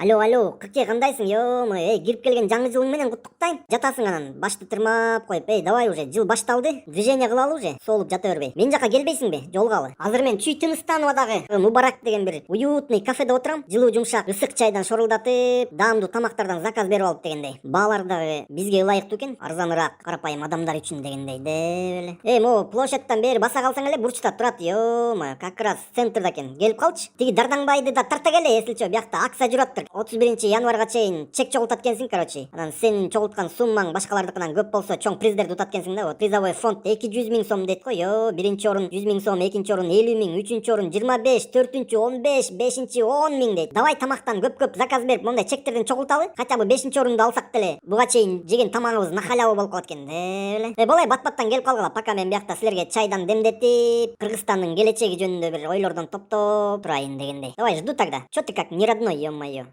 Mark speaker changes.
Speaker 1: Алло, Кыке, кандайсың? Эй, кирип келген жаңы жылың менен куттуктайм. Жатасың анан, башты тырмап коюп, давай уже, жыл башталды. Движение кылалы уже, соолуп жата бербей. Мен жака келбейсиңби? Жолугалы. Азыр мен чүй Тыныстановадагы Мубарак деген бир уютный кафеде отурам. Жылуу жумшак ысык чайдан шорулдатып, даамдуу тамактардан заказ берип алып дегендей. Баалар дагы бизге ылайыктуу экен, арзаныраак карапайым адамдар үчүн дегендей деп эле. Могу площадьтан бери баса калсаң эле бурчта турат. Как раз центрда экен. Келип калчы. Тиги Дарданбайды да тарта келе, эсилчү, биякта акция жүрөттүр. 31 январга чейин чек чогултат экенсиң, короче. Анан сен чогулткан суммаң башкалардыкынан көп болсо чоң приздерди утат экенсиң да. Вот призовой фонд 200 миң сом дейт го. Биринчи орун 100 миң сом, экинчи орун 50 миң, үчүнчү орун 25, төртүнчү 15, бешинчи 10 миң дейт. Давай тамактан көп заказ берип, мондай чектерден чогулталы. Хотя бы бешинчи орунду алсак деле, буга чейин жеген тамагыбыз на халява болуп калат экен деп эле. Болай бат-баттан келип калгыла. Пока мен биякта силерге чайдан демдетип, Кыргызстандын келечеги жөнүндө бир ойлордон топтоп турайын дегендей. Давай, жду тогда. Чё ты как не родной, ё-моё.